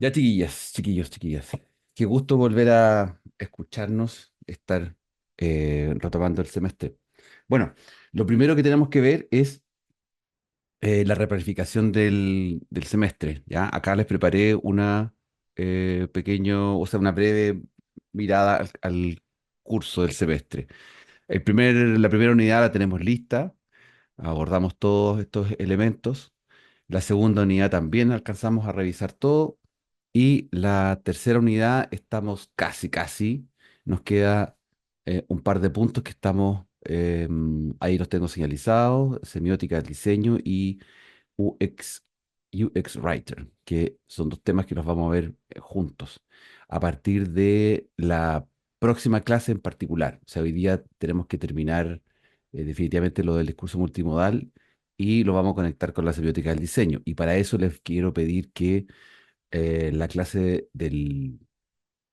Ya, chiquillas, chiquillos, chiquillas. Qué gusto volver a escucharnos, estar retomando el semestre. Bueno, lo primero que tenemos que ver es la replanificación del semestre. ¿Ya? Acá les preparé una breve mirada al curso del semestre. La primera unidad la tenemos lista, abordamos todos estos elementos. La segunda unidad también alcanzamos a revisar todo. Y la tercera unidad estamos casi. Nos queda un par de puntos que estamos, ahí los tengo señalizados, semiótica del diseño y UX, UX Writer, que son dos temas que los vamos a ver juntos a partir de la próxima clase en particular. O sea, hoy día tenemos que terminar definitivamente lo del discurso multimodal y lo vamos a conectar con la semiótica del diseño. Y para eso les quiero pedir que la clase del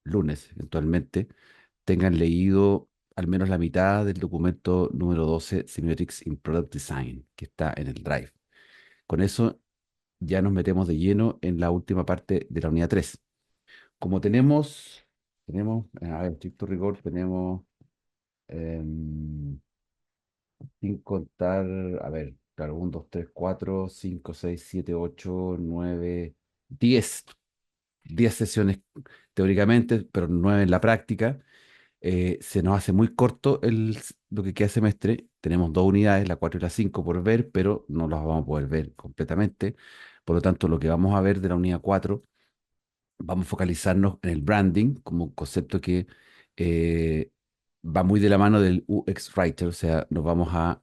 lunes, eventualmente, tengan leído al menos la mitad del documento número 12 Semiotics in Product Design, que está en el Drive. Con eso ya nos metemos de lleno en la última parte de la unidad 3. Como a ver, estricto rigor, tenemos, sin contar, a ver, claro, 1, 2, 3, 4, 5, 6, 7, 8, 9, 10 sesiones teóricamente, pero 9 en la práctica. Se nos hace muy corto lo que queda semestre. Tenemos dos unidades, la 4 y la 5 por ver, pero no las vamos a poder ver completamente. Por lo tanto, lo que vamos a ver de la unidad 4, vamos a focalizarnos en el branding como un concepto que eh, va muy de la mano del UX Writer, o sea, nos vamos a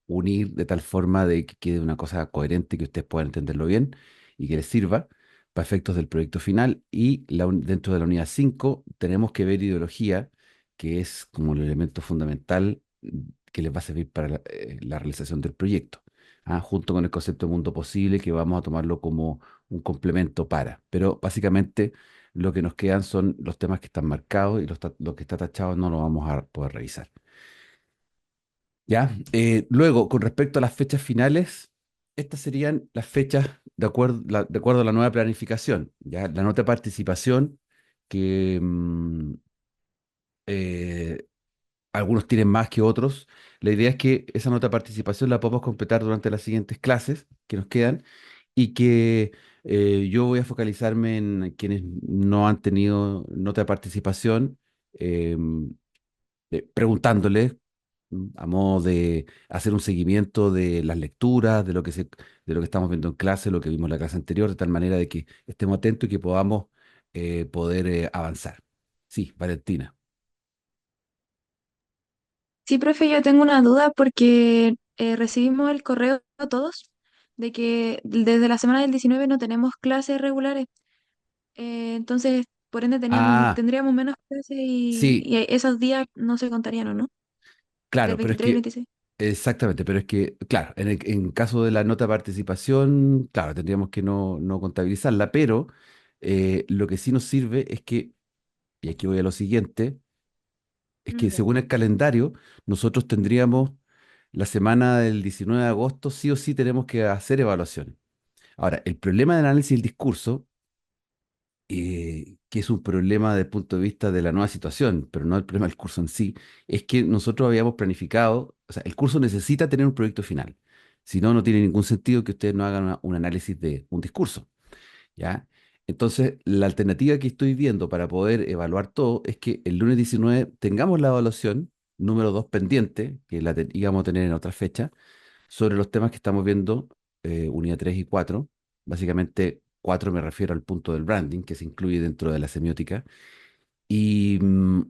unir de tal forma de que quede una cosa coherente, que ustedes puedan entenderlo bien y que les sirva para efectos del proyecto final. Y dentro de la unidad 5 tenemos que ver ideología, que es como el elemento fundamental que les va a servir para la realización del proyecto, junto con el concepto de mundo posible, que vamos a tomarlo como un complemento para. Pero básicamente lo que nos quedan son los temas que están marcados y lo que está tachado no lo vamos a poder revisar. ¿Ya? Luego, con respecto a las fechas finales, estas serían las fechas de acuerdo a la nueva planificación. ¿Ya? La nota de participación, que eh, algunos tienen más que otros. La idea es que esa nota de participación la podamos completar durante las siguientes clases que nos quedan y que yo voy a focalizarme en quienes no han tenido nota de participación, preguntándoles a modo de hacer un seguimiento de las lecturas, de lo que estamos viendo en clase, lo que vimos en la clase anterior, de tal manera de que estemos atentos y que podamos poder avanzar. Sí, Valentina. Sí, profe, yo tengo una duda porque recibimos el correo todos de que desde la semana del 19 no tenemos clases regulares. Entonces, por ende, Ah, tendríamos menos clases sí, y esos días no se contarían, ¿o no? Del claro, pero es 23 y que 26. exactamente, pero es que, claro, en caso de la nota de participación, claro, tendríamos que no contabilizarla, pero lo que sí nos sirve es que, y aquí voy a lo siguiente, es que Ya. según el calendario, nosotros tendríamos la semana del 19 de agosto, sí o sí tenemos que hacer evaluaciones. Ahora, el problema del análisis del discurso, que es un problema desde el punto de vista de la nueva situación, pero no el problema del curso en sí, es que nosotros habíamos planificado, o sea, el curso necesita tener un proyecto final. Si no, no tiene ningún sentido que ustedes no hagan un análisis de un discurso, ¿ya? Entonces, la alternativa que estoy viendo para poder evaluar todo es que el lunes 19 tengamos la evaluación número 2 pendiente, que íbamos a tener en otra fecha, sobre los temas que estamos viendo, unidad 3 y 4. Básicamente, 4 me refiero al punto del branding, que se incluye dentro de la semiótica. Y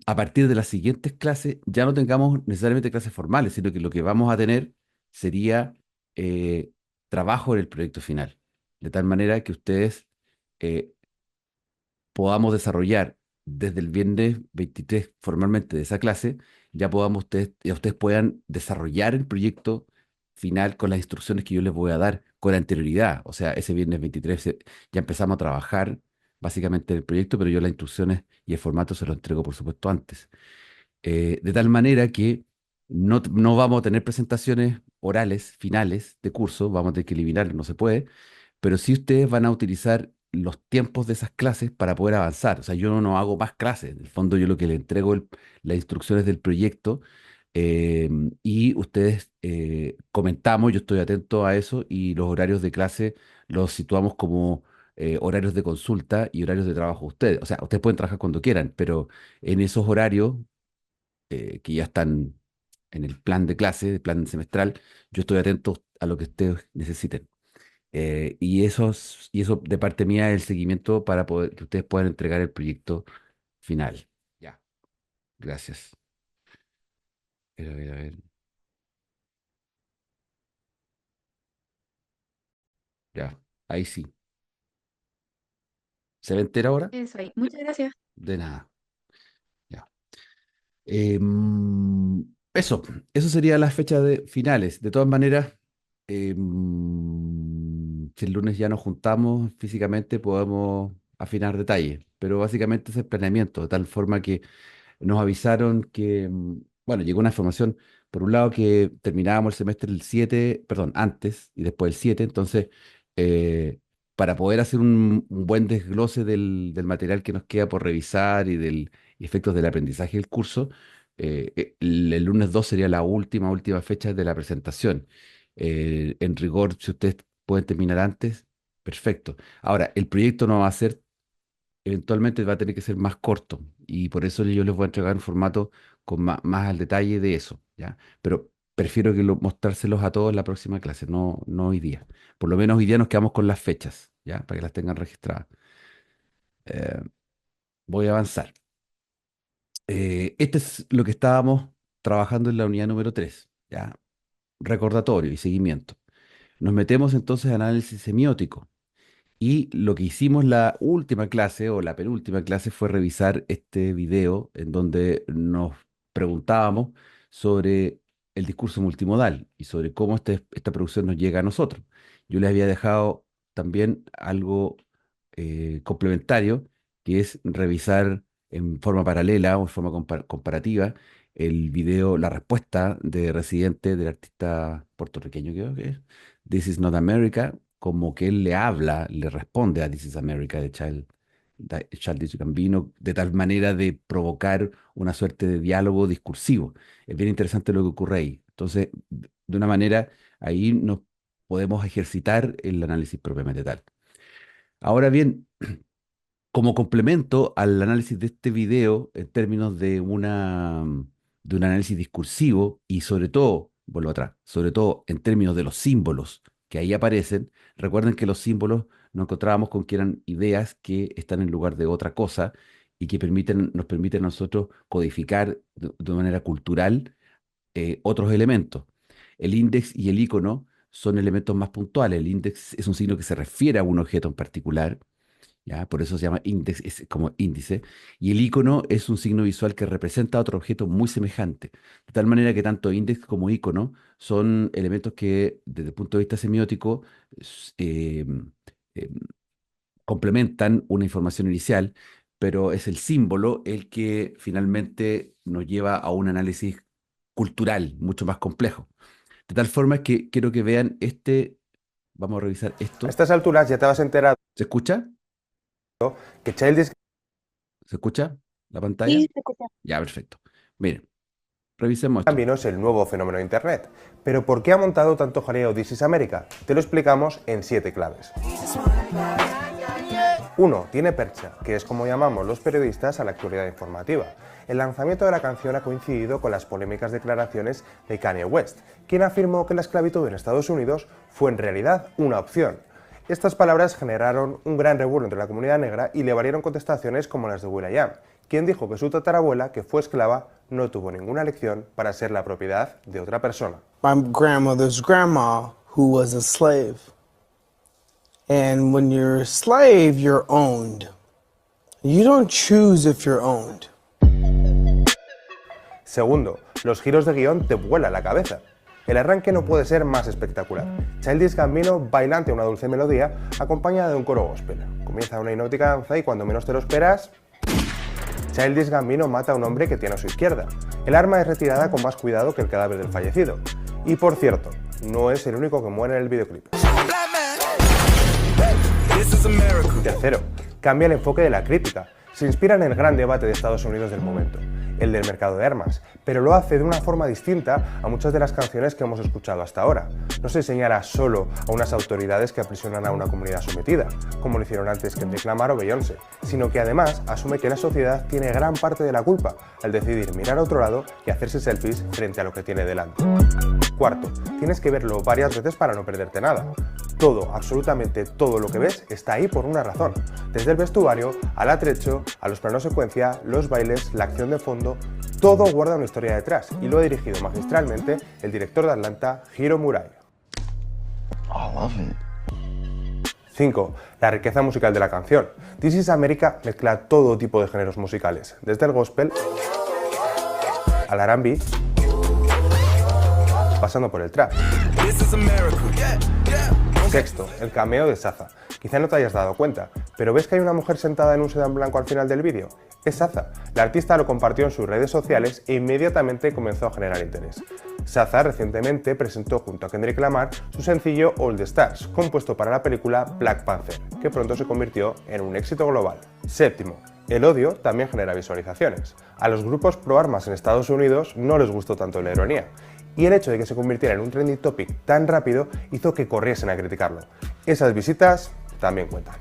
a partir de las siguientes clases, ya no tengamos necesariamente clases formales, sino que lo que vamos a tener sería eh, trabajo en el proyecto final. De tal manera que ustedes eh, podamos desarrollar desde el viernes 23 formalmente de esa clase, ya ustedes puedan desarrollar el proyecto final con las instrucciones que yo les voy a dar con anterioridad. O sea, ese viernes 23 ya empezamos a trabajar básicamente el proyecto, pero yo las instrucciones y el formato se lo entrego, por supuesto, antes. De tal manera que no vamos a tener presentaciones orales finales de curso, vamos a tener que eliminar, no se puede, pero sí ustedes van a utilizar los tiempos de esas clases para poder avanzar. O sea, yo no hago más clases. En el fondo, yo lo que le entrego las instrucciones del proyecto eh, y ustedes comentamos, yo estoy atento a eso y los horarios de clase los situamos como horarios de consulta y horarios de trabajo de ustedes. O sea, ustedes pueden trabajar cuando quieran, pero en esos horarios que ya están en el plan de clase, el plan semestral, yo estoy atento a lo que ustedes necesiten. Y eso de parte mía es el seguimiento para poder que ustedes puedan entregar el proyecto final. Ya, gracias. A ver, a ver. Ya, ahí sí. ¿Se va entera ahora? Eso ahí. Muchas gracias. De nada. Ya. Eso, eso sería la fecha de finales. De todas maneras, si el lunes ya nos juntamos físicamente, podemos afinar detalles. Pero básicamente es el planeamiento, de tal forma que nos avisaron que, bueno, llegó una información, por un lado, que terminábamos el semestre el 7 perdón, antes y después el 7 entonces, eh, para poder hacer un buen desglose del material que nos queda por revisar y del y efectos del aprendizaje del curso, el lunes 2 sería la última fecha de la presentación. En rigor, si ustedes pueden terminar antes, perfecto. Ahora, el proyecto no va a ser eventualmente va a tener que ser más corto y por eso yo les voy a entregar un formato con más, al detalle de eso, ¿ya? Pero prefiero que mostrárselos a todos en la próxima clase, no hoy día. Por lo menos hoy día nos quedamos con las fechas, ¿ya? Para que las tengan registradas. Eh, Voy a avanzar. Este es lo que estábamos trabajando en la unidad número 3, ¿ya? Recordatorio y seguimiento. Nos metemos entonces a análisis semiótico. Y lo que hicimos la última clase o la penúltima clase fue revisar este video en donde nos preguntábamos sobre el discurso multimodal y sobre cómo esta producción nos llega a nosotros. Yo les había dejado también algo complementario, que es revisar en forma paralela o en forma comparativa el video, la respuesta de Residente del artista puertorriqueño, creo que es, This is not America, como que él le habla, le responde a This is America de Childish Gambino, de tal manera de provocar una suerte de diálogo discursivo. Es bien interesante lo que ocurre ahí. Entonces, de una manera, ahí nos podemos ejercitar el análisis propiamente tal. Ahora bien, como complemento al análisis de este video en términos de un análisis discursivo y sobre todo, vuelvo atrás, sobre todo en términos de los símbolos que ahí aparecen, recuerden que los símbolos nos encontrábamos con que eran ideas que están en lugar de otra cosa y que nos permiten a nosotros codificar de manera cultural otros elementos. El índice y el icono son elementos más puntuales. El índice es un signo que se refiere a un objeto en particular, ¿ya? Por eso se llama índice, es como índice. Y el icono es un signo visual que representa otro objeto muy semejante. De tal manera que tanto índice como icono son elementos que, desde el punto de vista semiótico, s- eh, eh, complementan una información inicial, pero es el símbolo el que finalmente nos lleva a un análisis cultural mucho más complejo. De tal forma que quiero que vean vamos a revisar A esto. estas alturas ya te has enterado ¿Se escucha? que Childish ¿Se escucha la pantalla? Sí, se escucha. Ya, perfecto. Miren, revisemos esto. Gambino es el nuevo fenómeno de Internet. Pero ¿por qué ha montado tanto jaleo This is America? Te lo explicamos en 7 claves. 1. Tiene percha, que es como llamamos los periodistas a la actualidad informativa. El lanzamiento de la canción ha coincidido con las polémicas declaraciones de Kanye West, quien afirmó que la esclavitud en Estados Unidos fue en realidad una opción. Estas palabras generaron un gran revuelo entre la comunidad negra y le valieron contestaciones como las de will.i.am, quien dijo que su tatarabuela, que fue esclava, no tuvo ninguna elección para ser la propiedad de otra persona. My grandmother's grandma, who was a slave. And when you're a slave, you're owned. You don't choose if you're owned. Segundo, los giros de guión te vuelan la cabeza. El arranque no puede ser más espectacular. Childish Gambino baila ante una dulce melodía acompañada de un coro gospel. Comienza una hipnótica danza y cuando menos te lo esperas, Childish Gambino mata a un hombre que tiene a su izquierda. El arma es retirada con más cuidado que el cadáver del fallecido. Y por cierto, no es el único que muere en el videoclip. Y tercero, cambia el enfoque de la crítica. Se inspira en el gran debate de Estados Unidos del momento, el del mercado de armas, pero lo hace de una forma distinta a muchas de las canciones que hemos escuchado hasta ahora. No se señala solo a unas autoridades que aprisionan a una comunidad sometida, como lo hicieron antes Kendrick Lamar o Beyoncé, sino que además asume que la sociedad tiene gran parte de la culpa al decidir mirar a otro lado y hacerse selfies frente a lo que tiene delante. Cuarto, tienes que verlo varias veces para no perderte nada. Todo, absolutamente todo lo que ves está ahí por una razón. Desde el vestuario, al atrecho, a los planos secuencia, los bailes, la acción de fondo, todo guarda una historia detrás y lo ha dirigido magistralmente el director de Atlanta, Hiro Murai. 5. La riqueza musical de la canción. This Is America mezcla todo tipo de géneros musicales, desde el gospel al R&B, pasando por el trap. Sexto, el cameo de Saza. Quizá no te hayas dado cuenta, pero ¿ves que hay una mujer sentada en un sedán blanco al final del vídeo? Es Saza. La artista lo compartió en sus redes sociales e inmediatamente comenzó a generar interés. Saza recientemente presentó junto a Kendrick Lamar su sencillo All the Stars, compuesto para la película Black Panther, que pronto se convirtió en un éxito global. Séptimo, el odio también genera visualizaciones. A los grupos pro armas en Estados Unidos no les gustó tanto la ironía, y el hecho de que se convirtiera en un trending topic tan rápido hizo que corriesen a criticarlo. Esas visitas también cuentan.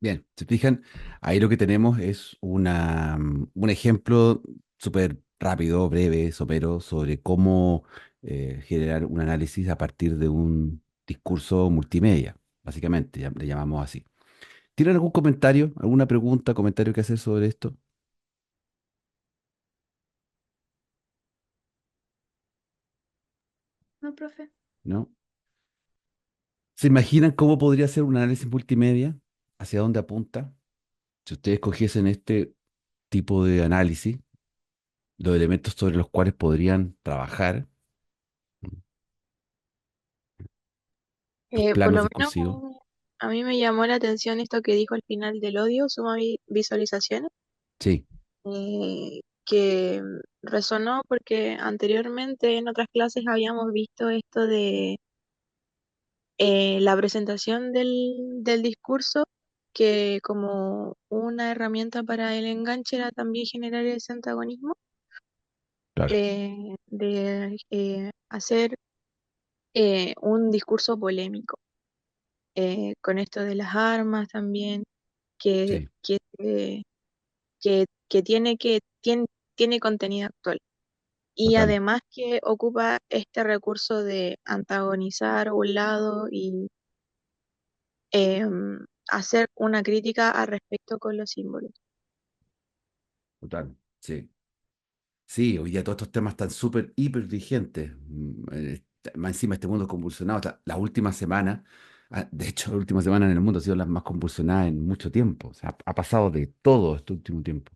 Bien, se fijan, ahí lo que tenemos es un ejemplo súper rápido, breve, somero, sobre cómo generar un análisis a partir de un discurso multimedia, básicamente, le llamamos así. ¿Tienen algún comentario, alguna pregunta, comentario que hacer sobre esto? No, profe. ¿No? ¿Se imaginan cómo podría ser un análisis multimedia? ¿Hacia dónde apunta? Si ustedes cogiesen este tipo de análisis, los elementos sobre los cuales podrían trabajar, los Por planos lo menos discursivos. a mí me llamó la atención esto que dijo al final del odio, suma visualizaciones, Sí, que resonó porque anteriormente en otras clases habíamos visto esto de la presentación del discurso, que como una herramienta para el enganche era también generar ese antagonismo, claro, de hacer un discurso polémico. Con esto de las armas también, que, sí, que, eh, que tiene contenido actual. Y total, además que ocupa este recurso de antagonizar un lado y hacer una crítica al respecto con los símbolos. total, sí. Sí, hoy día todos estos temas están súper, hiper vigentes. Más encima este mundo convulsionado. Las últimas semanas, de hecho, las últimas semanas en el mundo han sido las más convulsionadas en mucho tiempo. O sea, ha pasado de todo este último tiempo.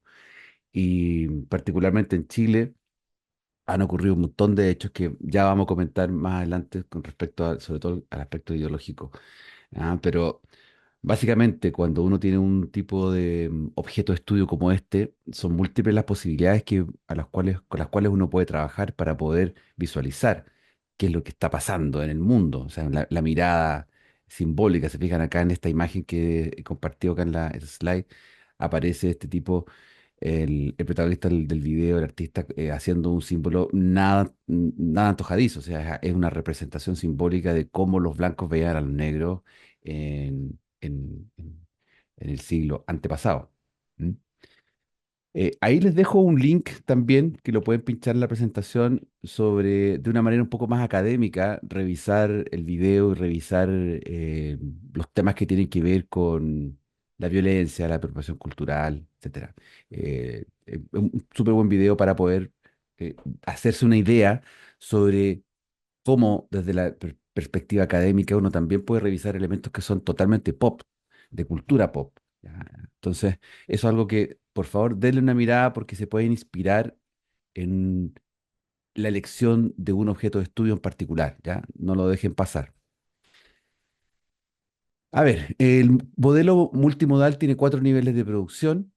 Y particularmente en Chile han ocurrido un montón de hechos que ya vamos a comentar más adelante con respecto a, sobre todo al aspecto ideológico. Pero básicamente, cuando uno tiene un tipo de objeto de estudio como este, son múltiples las posibilidades con las cuales uno puede trabajar para poder visualizar qué es lo que está pasando en el mundo. O sea, la mirada simbólica, se fijan acá en esta imagen que he compartido acá en esta slide, aparece este tipo, el protagonista del video, el artista, haciendo un símbolo nada antojadizo. O sea, es una representación simbólica de cómo los blancos veían a los negros en el siglo antepasado. ¿Mm? Ahí les dejo un link también que lo pueden pinchar en la presentación sobre, de una manera un poco más académica, revisar el video y revisar los temas que tienen que ver con la violencia, la apropiación cultural, etcétera. Es un súper buen video para poder hacerse una idea sobre cómo desde la perspectiva académica uno también puede revisar elementos que son totalmente pop, de cultura pop. ¿Ya? Entonces, eso es algo que, por favor, denle una mirada porque se pueden inspirar en la elección de un objeto de estudio en particular, ¿ya? No lo dejen pasar. A ver, el modelo multimodal tiene cuatro niveles de producción.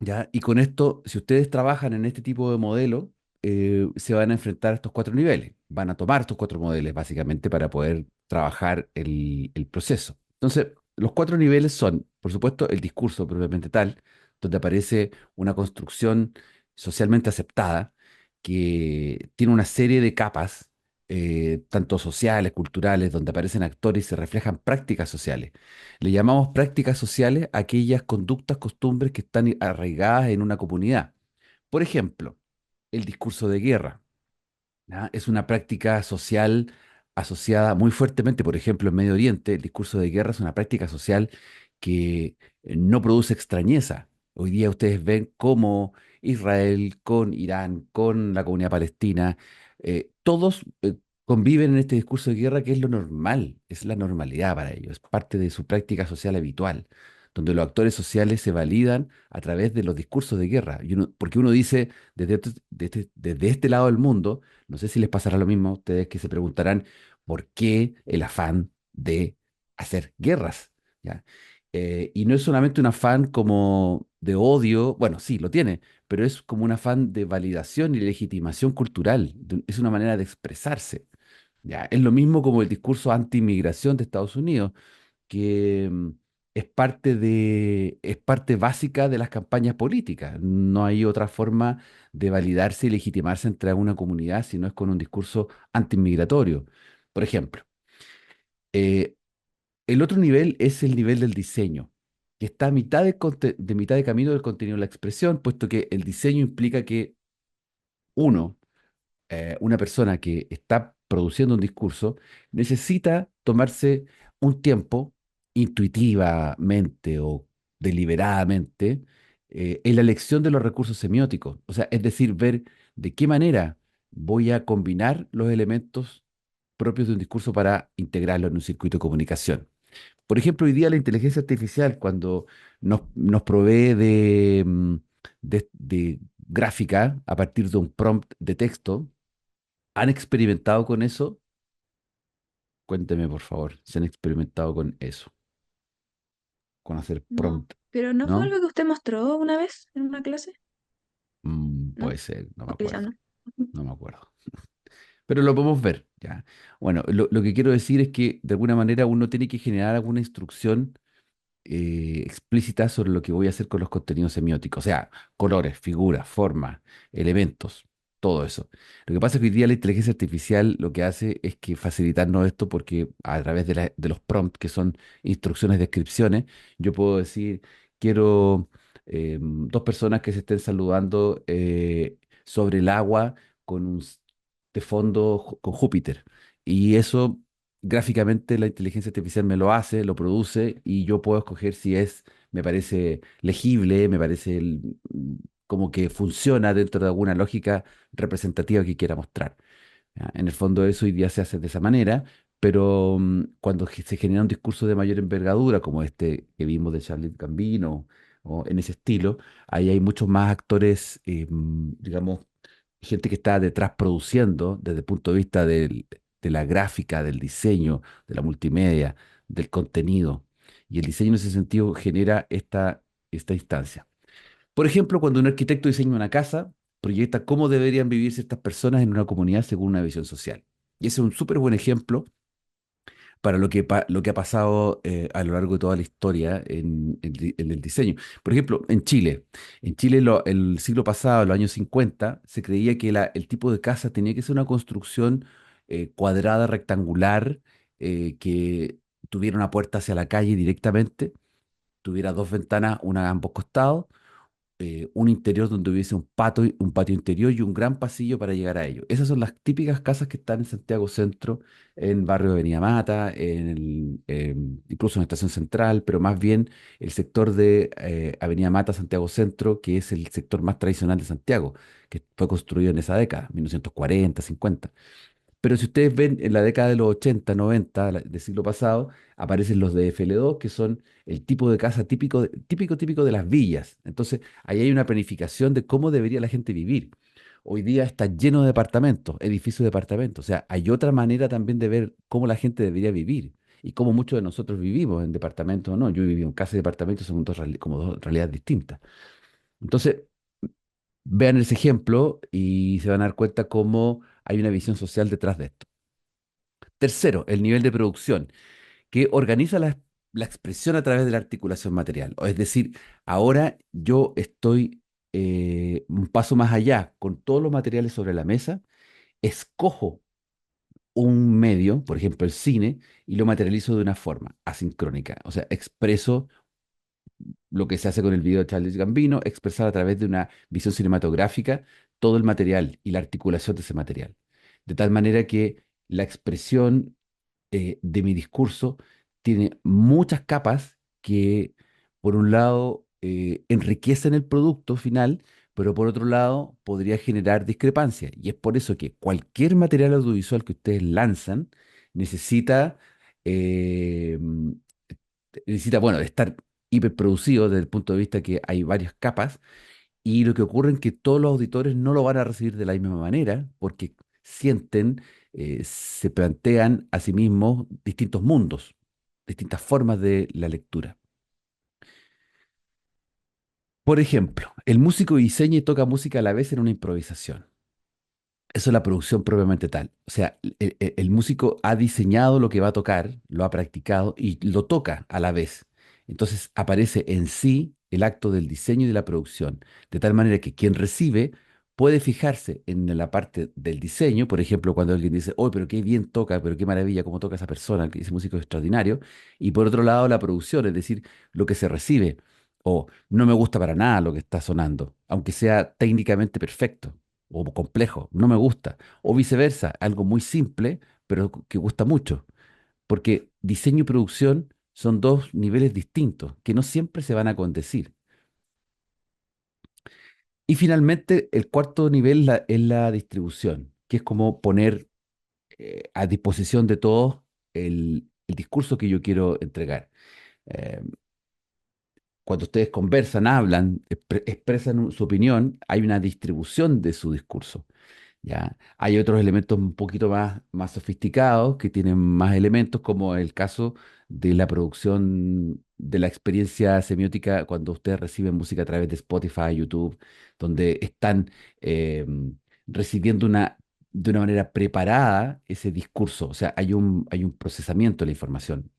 ¿ya? Y con esto, si ustedes trabajan en este tipo de modelo, se van a enfrentar a estos cuatro niveles. Van a tomar estos cuatro modelos básicamente para poder trabajar el proceso. Entonces, los cuatro niveles son, por supuesto, el discurso propiamente tal, donde aparece una construcción socialmente aceptada que tiene una serie de capas, tanto sociales, culturales, donde aparecen actores y se reflejan prácticas sociales. Le llamamos prácticas sociales a aquellas conductas, costumbres que están arraigadas en una comunidad. Por ejemplo, el discurso de guerra, ¿ya? Es una práctica social asociada muy fuertemente, por ejemplo, en Medio Oriente, el discurso de guerra es una práctica social que no produce extrañeza. Hoy día ustedes ven cómo Israel con Irán, con la comunidad palestina, todos conviven en este discurso de guerra que es lo normal, es la normalidad para ellos, es parte de su práctica social habitual, donde los actores sociales se validan a través de los discursos de guerra. Porque uno dice, desde este lado del mundo, no sé si les pasará lo mismo a ustedes que se preguntarán por qué el afán de hacer guerras, ¿ya? Y no es solamente un afán como de odio, bueno, sí, lo tiene, pero es como un afán de validación y legitimación cultural, es una manera de expresarse, ¿ya? Es lo mismo como el discurso anti-inmigración de Estados Unidos, que es parte básica de las campañas políticas. No hay otra forma de validarse y legitimarse entre una comunidad si no es con un discurso antiinmigratorio. Por ejemplo, eh, el otro nivel es el nivel del diseño, que está a mitad de camino del contenido de la expresión, puesto que el diseño implica que uno, una persona que está produciendo un discurso necesita tomarse un tiempo intuitivamente o deliberadamente en la elección de los recursos semióticos. O sea, es decir, ver de qué manera voy a combinar los elementos propios de un discurso para integrarlo en un circuito de comunicación. Por ejemplo, hoy día la inteligencia artificial, cuando nos provee de gráfica a partir de un prompt de texto, ¿han experimentado con eso? Cuénteme, por favor, si han experimentado con eso, con hacer No, prompt, pero ¿no fue ¿no? algo que usted mostró una vez en una clase? ¿No? Puede ser, no me O quizás acuerdo, no. no me acuerdo. Pero lo podemos ver, ¿ya? Bueno, lo que quiero decir es que de alguna manera uno tiene que generar alguna instrucción explícita sobre lo que voy a hacer con los contenidos semióticos, o sea, colores, figuras, formas, elementos, todo eso. Lo que pasa es que hoy día la inteligencia artificial lo que hace es que facilitarnos esto porque a través de los prompts, que son instrucciones, descripciones, yo puedo decir, quiero dos personas que se estén saludando sobre el agua con de fondo con Júpiter. Y eso gráficamente la inteligencia artificial me lo hace, lo produce y yo puedo escoger si me parece legible, me parece como que funciona dentro de alguna lógica representativa que quiera mostrar. ¿Ya? En el fondo eso hoy día se hace de esa manera, pero cuando se genera un discurso de mayor envergadura, como este que vimos de Charlotte Gambino, o en ese estilo, ahí hay muchos más actores, digamos, gente que está detrás produciendo desde el punto de vista de la gráfica, del diseño, de la multimedia, del contenido. Y el diseño en ese sentido genera esta instancia. Por ejemplo, cuando un arquitecto diseña una casa, proyecta cómo deberían vivir ciertas personas en una comunidad según una visión social. Y ese es un súper buen ejemplo para lo que ha pasado a lo largo de toda la historia en el diseño. Por ejemplo, en Chile el siglo pasado, en los años 50, se creía que el tipo de casa tenía que ser una construcción cuadrada, rectangular, que tuviera una puerta hacia la calle directamente, tuviera dos ventanas, una a ambos costados, un interior donde hubiese un patio interior y un gran pasillo para llegar a ello. Esas son las típicas casas que están en Santiago Centro, en barrio de Avenida Mata, incluso en Estación Central, pero más bien el sector de Avenida Mata, Santiago Centro, que es el sector más tradicional de Santiago, que fue construido en esa década, 1940, 50. Pero si ustedes ven en la década de los 80, 90 del siglo pasado, aparecen los de FL2, que son el tipo de casa típico, típico de las villas. Entonces, ahí hay una planificación de cómo debería la gente vivir. Hoy día está lleno de departamentos, edificios de departamentos. O sea, hay otra manera también de ver cómo la gente debería vivir y cómo muchos de nosotros vivimos en departamentos o no. Yo he vivido en casa y departamentos, son como dos realidades distintas. Entonces, vean ese ejemplo y se van a dar cuenta cómo hay una visión social detrás de esto. Tercero, el nivel de producción, que organiza la expresión a través de la articulación material. Es decir, ahora yo estoy un paso más allá con todos los materiales sobre la mesa, escojo un medio, por ejemplo el cine, y lo materializo de una forma asincrónica. O sea, expreso lo que se hace con el video de Charles Gambino, expresar a través de una visión cinematográfica todo el material y la articulación de ese material. De tal manera que la expresión de mi discurso tiene muchas capas que, por un lado, enriquecen el producto final, pero por otro lado, podría generar discrepancia. Y es por eso que cualquier material audiovisual que ustedes lanzan necesita, eh, necesita, bueno, estar hiperproducido desde el punto de vista que hay varias capas y lo que ocurre es que todos los auditores no lo van a recibir de la misma manera porque sienten, se plantean a sí mismos distintos mundos, distintas formas de la lectura. Por ejemplo, el músico diseña y toca música a la vez en una improvisación. Eso es la producción propiamente tal. O sea, el músico ha diseñado lo que va a tocar, lo ha practicado y lo toca a la vez. Entonces aparece en sí el acto del diseño y de la producción, de tal manera que quien recibe puede fijarse en la parte del diseño, por ejemplo, cuando alguien dice, oh, pero qué bien toca, pero qué maravilla cómo toca esa persona, que ese músico es extraordinario, y por otro lado la producción, es decir, lo que se recibe, o no me gusta para nada lo que está sonando, aunque sea técnicamente perfecto o complejo, no me gusta. O viceversa, algo muy simple, pero que gusta mucho. Porque diseño y producción son dos niveles distintos que no siempre se van a condecir. Y finalmente, el cuarto nivel es la distribución, que es como poner a disposición de todos el discurso que yo quiero entregar. Eh, Cuando ustedes conversan, hablan, expresan su opinión, hay una distribución de su discurso. ¿Ya? Hay otros elementos un poquito más sofisticados que tienen más elementos, como el caso de la producción de la experiencia semiótica cuando ustedes reciben música a través de Spotify, YouTube, donde están eh, recibiendo de una manera preparada ese discurso. O sea, hay un procesamiento de la información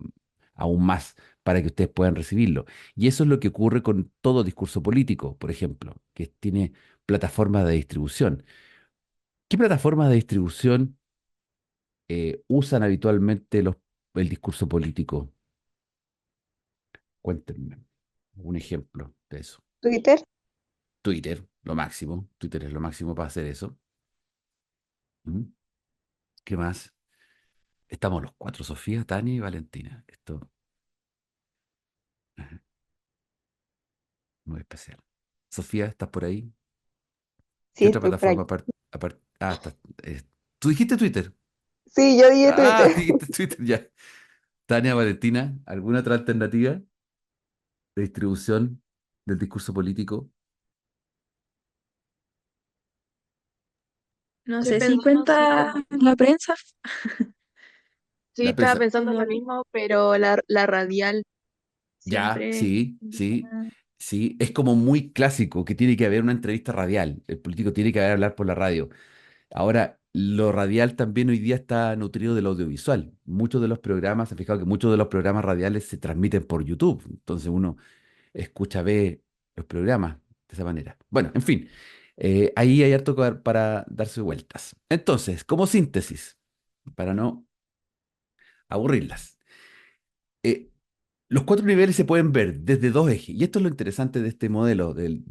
aún más para que ustedes puedan recibirlo. Y eso es lo que ocurre con todo discurso político, por ejemplo, que tiene plataformas de distribución. ¿Qué plataformas de distribución usan habitualmente el discurso político? Cuéntenme un ejemplo de eso. Twitter. Twitter, lo máximo. Twitter es lo máximo para hacer eso. ¿Mm? ¿Qué más? Estamos los cuatro, Sofía, Tania y Valentina. Esto ajá, muy especial. Sofía, ¿estás por ahí? ¿Qué Sí, otra estoy por plataforma aquí. aparte? ¿Tú dijiste Twitter? Sí, yo dije Ah, Twitter. dijiste Twitter ya. Tania, Valentina, ¿alguna otra alternativa de distribución del discurso político? No Estoy sé si pensando si cuenta la prensa. sí, La estaba prensa. pensando lo mismo, pero la radial Ya, siempre. sí, sí, sí. Es como muy clásico que tiene que haber una entrevista radial. El político tiene que haber hablar por la radio. Ahora, lo radial también hoy día está nutrido del audiovisual. Muchos de los programas, se han fijado que muchos de los programas radiales se transmiten por YouTube. Entonces uno escucha, ve los programas de esa manera. Bueno, en fin, ahí hay harto para darse vueltas. Entonces, como síntesis, para no aburrirlas. eh, Los cuatro niveles se pueden ver desde dos ejes, y esto es lo interesante de este modelo, del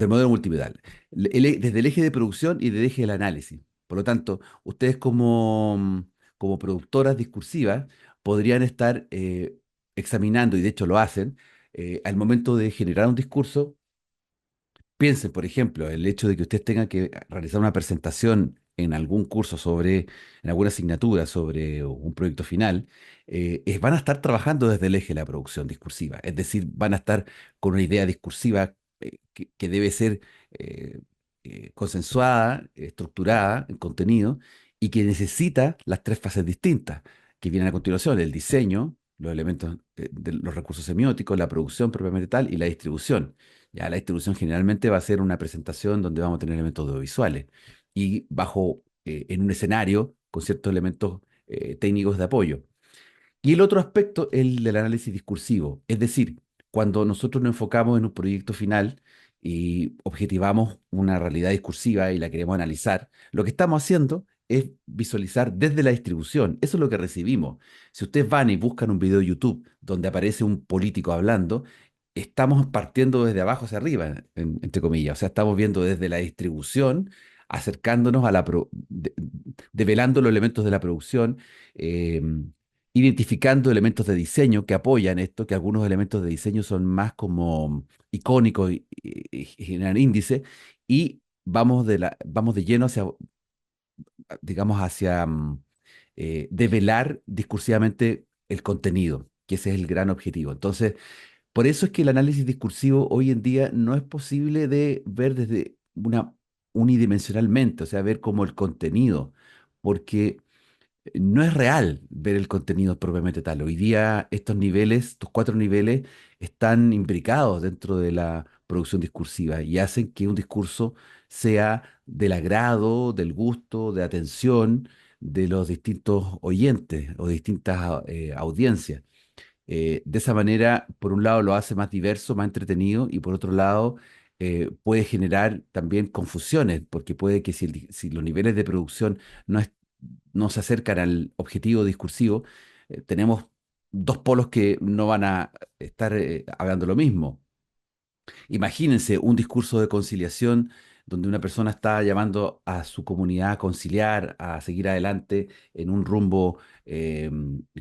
modelo multimodal, desde el eje de producción y del eje del análisis. Por lo tanto, ustedes como productoras discursivas podrían estar examinando, y de hecho lo hacen, al momento de generar un discurso. Piensen, por ejemplo, el hecho de que ustedes tengan que realizar una presentación en algún curso en alguna asignatura sobre un proyecto final, van a estar trabajando desde el eje de la producción discursiva. Es decir, van a estar con una idea discursiva que debe ser eh, consensuada, estructurada en contenido y que necesita las tres fases distintas que vienen a continuación, el diseño. los elementos de los recursos semióticos, la producción propiamente tal y la distribución. Ya la distribución generalmente va a ser una presentación donde vamos a tener elementos audiovisuales y en un escenario con ciertos elementos técnicos de apoyo. Y el otro aspecto, el del análisis discursivo. Es decir, cuando nosotros nos enfocamos en un proyecto final y objetivamos una realidad discursiva y la queremos analizar, lo que estamos haciendo es visualizar desde la distribución. Eso es lo que recibimos. Si ustedes van y buscan un video de YouTube donde aparece un político hablando, estamos partiendo desde abajo hacia arriba, entre comillas. O sea, estamos viendo desde la distribución, acercándonos a develando los elementos de la producción. em, Identificando elementos de diseño que apoyan esto, que algunos elementos de diseño son más como icónicos y generan índice, y vamos de lleno hacia, digamos, hacia develar discursivamente el contenido, que ese es el gran objetivo. Entonces, por eso es que el análisis discursivo hoy en día no es posible de ver desde unidimensionalmente, o sea, ver como el contenido, porque no es real ver el contenido propiamente tal. Hoy día estos niveles, estos cuatro niveles, están imbricados dentro de la producción discursiva y hacen que un discurso sea del agrado, del gusto, de atención de los distintos oyentes o distintas audiencias. De esa manera, por un lado, lo hace más diverso, más entretenido, y por otro lado, puede generar también confusiones, porque puede que si los niveles de producción no, no se acercan al objetivo discursivo, tenemos dos polos que no van a estar hablando lo mismo. Imagínense un discurso de conciliación donde una persona está llamando a su comunidad a conciliar, a seguir adelante en un rumbo eh,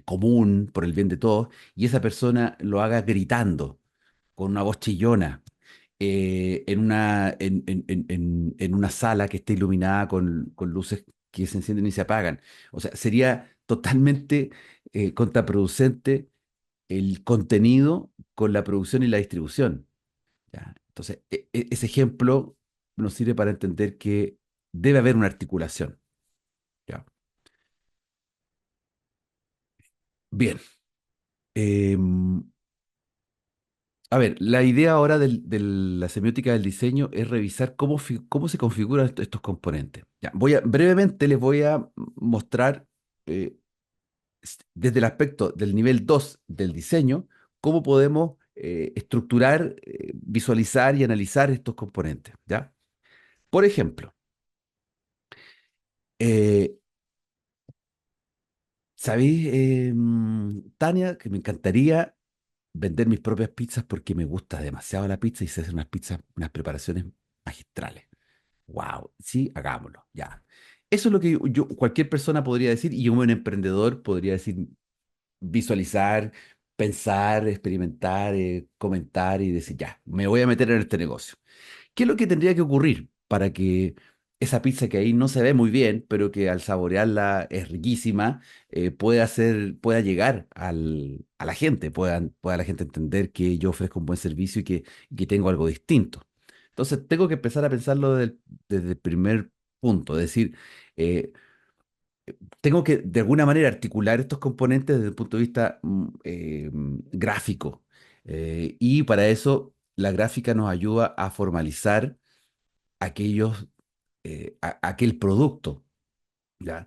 común por el bien de todos, y esa persona lo haga gritando, con una voz chillona, en una sala que esté iluminada con luces que se encienden y se apagan. O sea, sería totalmente contraproducente el contenido con la producción y la distribución. ¿Ya? Entonces, ese ejemplo nos sirve para entender que debe haber una articulación. ¿Ya? Bien. em, a ver, la idea ahora de la semiótica del diseño es revisar cómo se configuran estos componentes. Ya, brevemente les voy a mostrar eh, desde el aspecto del nivel 2 del diseño, cómo podemos estructurar, visualizar y analizar estos componentes. ¿Ya? Por ejemplo, eh, ¿sabéis, Tania, que me encantaría vender mis propias pizzas porque me gusta demasiado la pizza y sé hacer unas pizzas, unas preparaciones magistrales? Wow, sí, hagámoslo, ya. Eso es lo que cualquier persona podría decir y un buen emprendedor podría decir, visualizar, pensar, experimentar, comentar y decir, ya, me voy a meter en este negocio. ¿Qué es lo que tendría que ocurrir para que esa pizza que ahí no se ve muy bien, pero que al saborearla es riquísima, pueda llegar a la gente, pueda la gente entender que yo ofrezco un buen servicio y que tengo algo distinto? Entonces, tengo que empezar a pensarlo desde el primer punto, es decir, eh, tengo que de alguna manera articular estos componentes desde el punto de vista gráfico. Y para eso la gráfica nos ayuda a formalizar aquel producto. ¿Ya?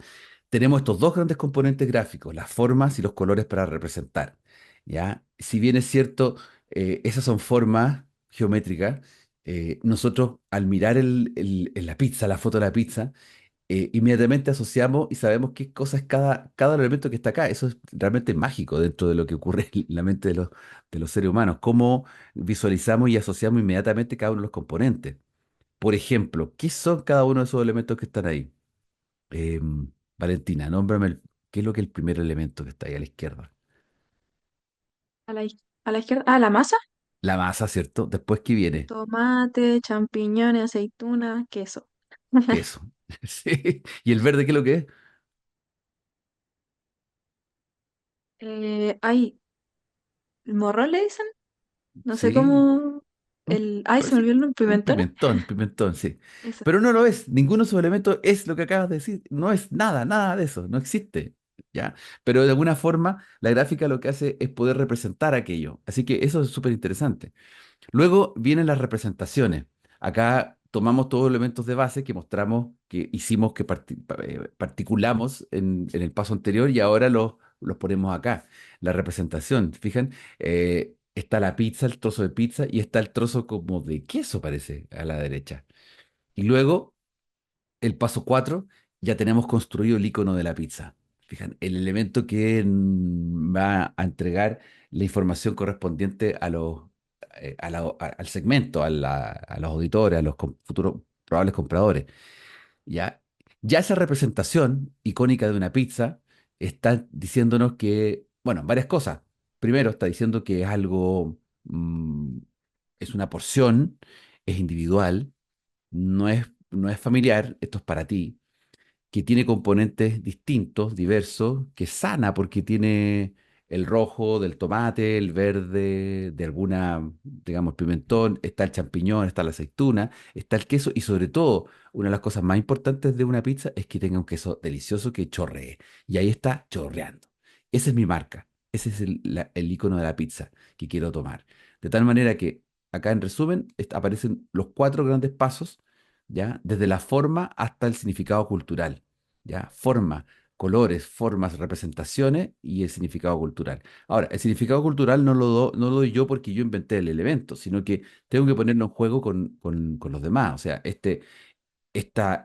Tenemos estos dos grandes componentes gráficos, las formas y los colores para representar. ¿Ya? Si bien es cierto, esas son formas geométricas, nosotros al mirar la pizza, la foto de la pizza, inmediatamente asociamos y sabemos qué cosa es cada elemento que está acá. Eso es realmente mágico dentro de lo que ocurre en la mente de los seres humanos. Cómo visualizamos y asociamos inmediatamente cada uno de los componentes. Por ejemplo, ¿qué son cada uno de esos elementos que están ahí? Valentina, nómbrame qué es lo que es el primer elemento que está ahí a la izquierda. A la izquierda, ah, la masa, La masa, ¿cierto? Después, ¿qué viene? tomate, champiñones, aceituna, queso. Queso. Sí. ¿Y el verde qué es lo que es? Ay, ¿morrón le dicen? No sé Sí. cómo. Ay, se me Parece olvidó el nombre, un pimentón. pimentón, pimentón, sí. Eso. Pero no lo es. Ninguno de esos elementos es lo que acabas de decir. No es nada, nada de eso. No existe. ¿ya? Pero de alguna forma la gráfica lo que hace es poder representar aquello. Así que eso es súper interesante. Luego vienen las representaciones. Acá tomamos todos los elementos de base que mostramos, que hicimos, que particulamos en el paso anterior y ahora los ponemos acá. La representación, fijan, está la pizza, el trozo de pizza y está el trozo como de queso, parece, a la derecha. Y luego el paso 4 ya tenemos construido el icono de la pizza. Fijan, el elemento que va a entregar la información correspondiente al segmento, a los auditores, a los futuros probables compradores. ¿Ya? Ya esa representación icónica de una pizza está diciéndonos que, bueno, varias cosas. Primero, está diciendo que es algo, es una porción, es individual, no es familiar, esto es para ti, que tiene componentes distintos, diversos, que es sana porque tiene el rojo del tomate, el verde de alguna, digamos, pimentón, está el champiñón, está la aceituna, está el queso y sobre todo, una de las cosas más importantes de una pizza es que tenga un queso delicioso que chorree. Y ahí está chorreando. Esa es mi marca. Ese es el icono de la pizza que quiero tomar. De tal manera que acá en resumen aparecen los cuatro grandes pasos, ¿ya? Desde la forma hasta el significado cultural, ¿ya? Forma, colores, formas, representaciones y el significado cultural. Ahora, el significado cultural no lo doy yo porque yo inventé el elemento, sino que tengo que ponerlo en juego con los demás. O sea, esta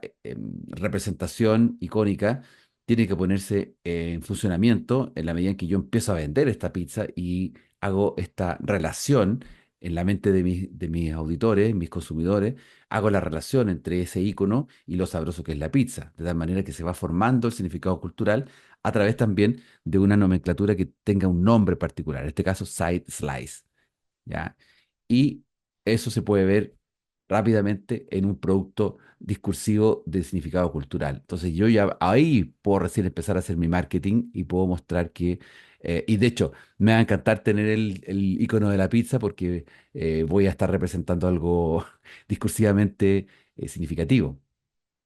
representación icónica tiene que ponerse en funcionamiento en la medida en que yo empiezo a vender esta pizza y hago esta relación en la mente de mis auditores, mis consumidores, hago la relación entre ese icono y lo sabroso que es la pizza, de tal manera que se va formando el significado cultural a través también de una nomenclatura que tenga un nombre particular, en este caso side slice, ¿ya? Y eso se puede ver rápidamente en un producto discursivo de significado cultural. Entonces yo ya ahí puedo recién empezar a hacer mi marketing y puedo mostrar que, y de hecho, me va a encantar tener el icono de la pizza porque voy a estar representando algo discursivamente significativo.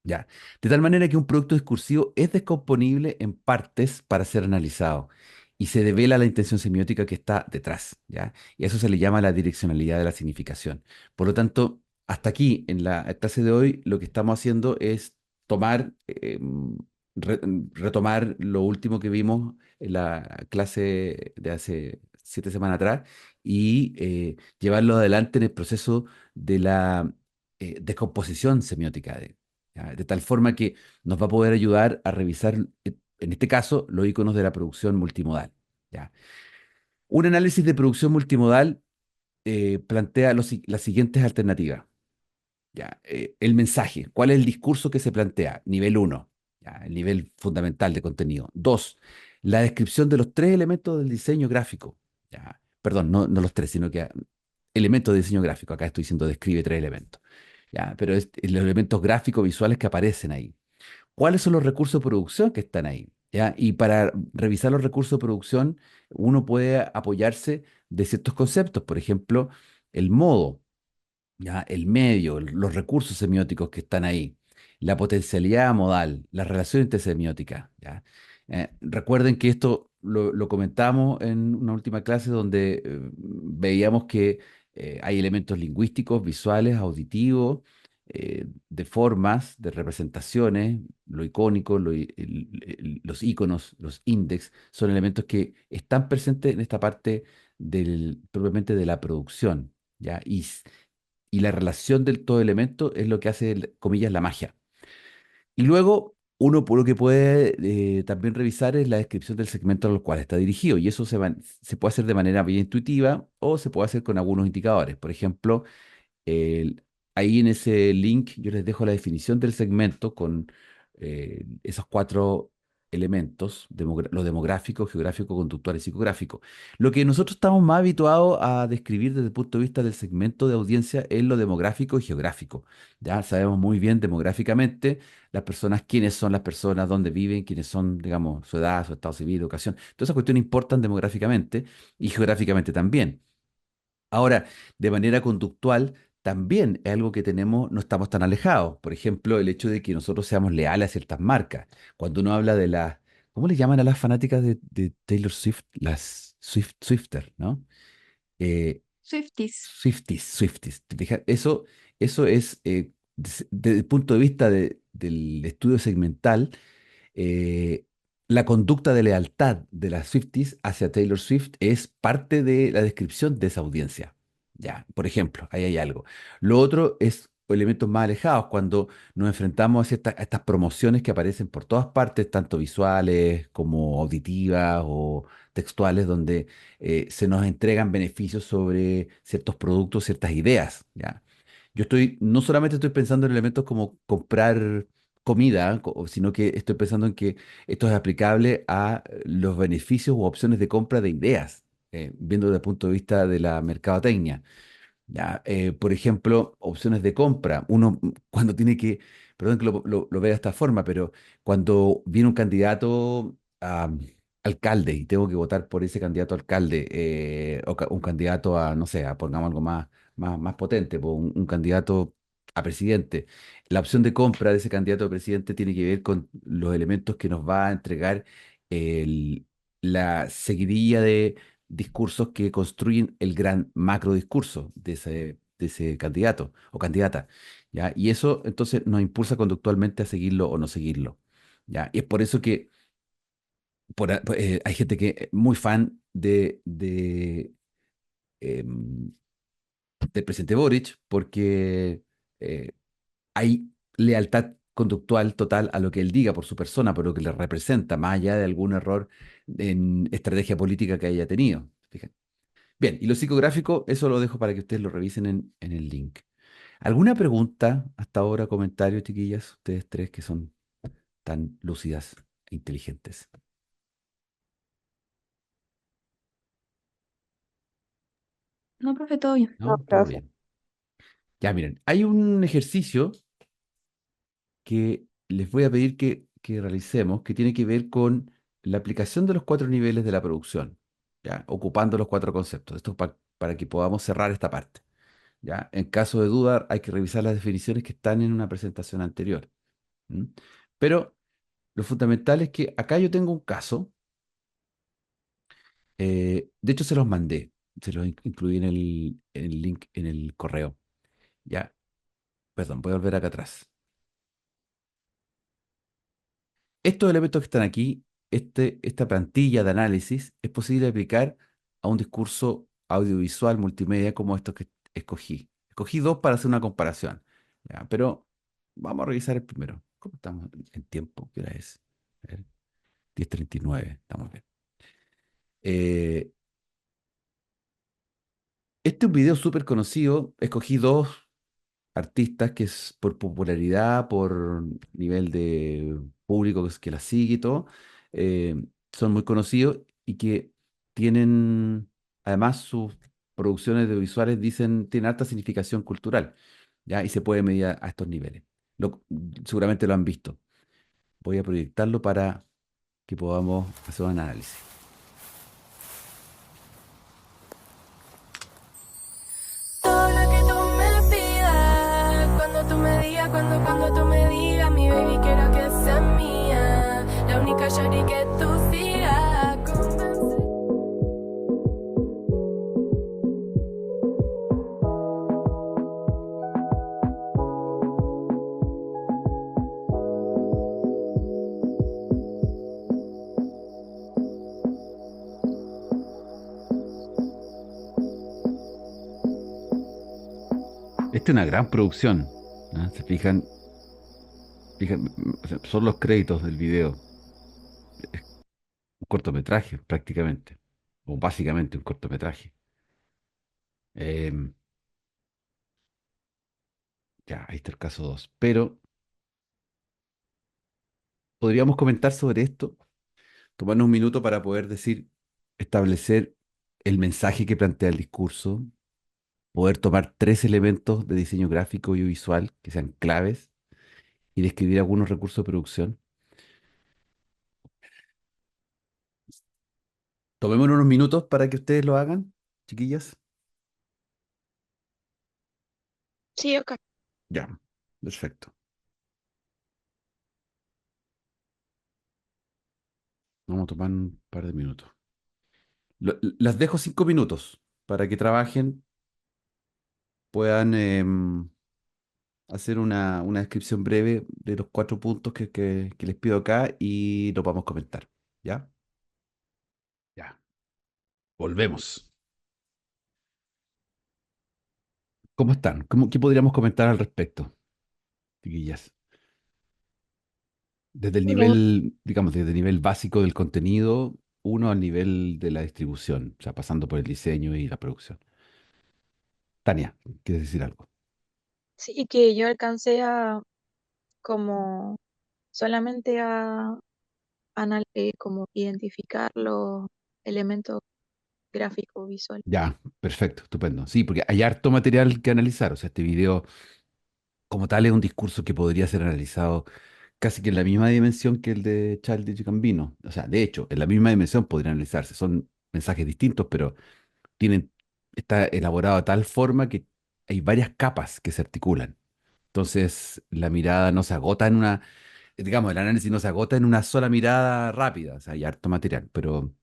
¿Ya? De tal manera que un producto discursivo es descomponible en partes para ser analizado y se devela la intención semiótica que está detrás, ¿ya? Y a eso se le llama la direccionalidad de la significación. Por lo tanto, hasta aquí en la clase de hoy lo que estamos haciendo es tomar, re- retomar lo último que vimos en la clase de hace 7 semanas atrás y llevarlo adelante en el proceso de la descomposición semiótica. ¿Ya? De tal forma que nos va a poder ayudar a revisar, en este caso, los iconos de la producción multimodal. ¿Ya? Un análisis de producción multimodal plantea las siguientes alternativas. ¿Ya? El mensaje, ¿cuál es el discurso que se plantea? Nivel uno, ¿ya? El nivel fundamental de contenido. Dos, la descripción de los tres elementos del diseño gráfico. ¿Ya? Perdón, no los tres, sino que elementos de diseño gráfico. Acá estoy diciendo describe tres elementos. ¿Ya? Pero es los elementos gráficos visuales que aparecen ahí. ¿Cuáles son los recursos de producción que están ahí? ¿Ya? Y para revisar los recursos de producción, uno puede apoyarse de ciertos conceptos, por ejemplo, el modo, ¿ya? El medio, los recursos semióticos que están ahí, la potencialidad modal, las relaciones intersemióticas, ¿ya? Recuerden que esto lo comentamos en una última clase donde veíamos que hay elementos lingüísticos, visuales, auditivos, de formas, de representaciones, lo icónico, los iconos, los índex, son elementos que están presentes en esta parte propiamente de la producción, ¿ya? Y la relación del todo elemento es lo que hace, comillas, la magia. Y luego, uno por lo que puede también revisar es la descripción del segmento al cual está dirigido. Y eso se puede hacer de manera bien intuitiva o se puede hacer con algunos indicadores. Por ejemplo, ahí en ese link yo les dejo la definición del segmento con esos cuatro elementos, lo demográfico, geográfico, conductual y psicográfico. Lo que nosotros estamos más habituados a describir desde el punto de vista del segmento de audiencia es lo demográfico y geográfico. Ya sabemos muy bien demográficamente las personas, quiénes son las personas, dónde viven, quiénes son, digamos, su edad, su estado civil, educación. Todas esas cuestiones importan demográficamente y geográficamente también. Ahora, de manera conductual, también es algo que tenemos, no estamos tan alejados. Por ejemplo, el hecho de que nosotros seamos leales a ciertas marcas. Cuando uno habla de ¿Cómo le llaman a las fanáticas de Taylor Swift? Las Swifter, ¿no? Eh, Swifties. Swifties. ¿Te fijas? Eso es, desde el punto de vista del estudio segmental, eh, la conducta de lealtad de las Swifties hacia Taylor Swift es parte de la descripción de esa audiencia. Ya, por ejemplo, ahí hay algo. Lo otro es elementos más alejados, cuando nos enfrentamos a estas promociones que aparecen por todas partes, tanto visuales como auditivas o textuales, donde se nos entregan beneficios sobre ciertos productos, ciertas ideas. ¿Ya? No solamente estoy pensando en elementos como comprar comida, sino que estoy pensando en que esto es aplicable a los beneficios u opciones de compra de ideas, viendo desde el punto de vista de la mercadotecnia. ¿Ya? Por ejemplo, opciones de compra. Uno cuando tiene que, perdón que lo vea de esta forma, pero cuando viene un candidato a alcalde y tengo que votar por ese candidato a alcalde, un candidato a, no sé, pongamos algo más potente, pues, un candidato a presidente. La opción de compra de ese candidato a presidente tiene que ver con los elementos que nos va a entregar el- la seguidilla discursos que construyen el gran macro discurso de ese candidato o candidata, ¿ya? Y eso entonces nos impulsa conductualmente a seguirlo o no seguirlo, ¿ya? Y es por eso que hay gente que es muy fan em, del presidente Boric porque eh, hay lealtad conductual total a lo que él diga por su persona, por lo que le representa, más allá de algún error en estrategia política que haya tenido. Fíjate. Bien, y lo psicográfico, eso lo dejo para que ustedes lo revisen en el link. ¿Alguna pregunta hasta ahora, comentarios, chiquillas? Ustedes tres que son tan lúcidas e inteligentes. No, profe, todo bien. No, ¿No? Todo profe. bien. Ya miren, hay un ejercicio que les voy a pedir que realicemos que tiene que ver con la aplicación de los cuatro niveles de la producción, ¿ya? Ocupando los cuatro conceptos. Esto es para que podamos cerrar esta parte. ¿Ya? En caso de duda, hay que revisar las definiciones que están en una presentación anterior. ¿M? Pero lo fundamental es que acá yo tengo un caso, de hecho se los mandé, se los incluí en el link en el correo. Ya, perdón, voy a volver acá atrás. Estos elementos que están aquí, esta plantilla de análisis, es posible aplicar a un discurso audiovisual multimedia como estos que escogí. Escogí dos para hacer una comparación. ¿Ya? Pero vamos a revisar el primero. ¿Cómo estamos en tiempo? ¿Qué hora es? A ver, 10:39, estamos bien. Eh, este es un video súper conocido. Escogí dos artistas que es por popularidad, por nivel de público que la sigue y todo, eh, son muy conocidos y que tienen, además sus producciones audiovisuales dicen, tienen alta significación cultural, ¿ya? Y se puede medir a estos niveles. Seguramente lo han visto. Voy a proyectarlo para que podamos hacer un análisis. Todo lo que tú me pidas, cuando tú me digas, cuando tú me digas, mi baby quiero que seas mía, la única shawty que tú sigas. Esta es una gran producción, ¿no? Se o sea, son los créditos del video. Un cortometraje, prácticamente, o básicamente un cortometraje. Em, ya, ahí está el caso 2. Pero podríamos comentar sobre esto, tomarnos un minuto para poder decir, establecer el mensaje que plantea el discurso, poder tomar tres elementos de diseño gráfico y visual que sean claves y describir algunos recursos de producción. Tomémonos unos minutos para que ustedes lo hagan, chiquillas. Sí, ok. Ya, perfecto. vamos a tomar un par de minutos. Las dejo 5 minutos para que trabajen, puedan hacer una descripción breve de los 4 puntos que les pido acá y lo vamos a comentar. ¿Ya? Ya. Volvemos. ¿Cómo están? ¿Qué podríamos comentar al respecto, chiquillas? Desde el Bien. nivel, digamos, desde el nivel básico del contenido, uno al nivel de la distribución, o sea, pasando por el diseño y la producción. Tania, ¿quieres decir algo? Sí, que yo alcancé a como solamente a como identificar los elementos gráficos visuales. Ya, perfecto, estupendo. Sí, porque hay harto material que analizar. O sea, este video como tal es un discurso que podría ser analizado casi que en la misma dimensión que el de Childish Gambino. O sea, de hecho, en la misma dimensión podría analizarse. Son mensajes distintos, pero tienen, está elaborado de tal forma que hay varias capas que se articulan. Entonces, la mirada no se agota en una, digamos, el análisis no se agota en una sola mirada rápida. O sea, hay harto material, pero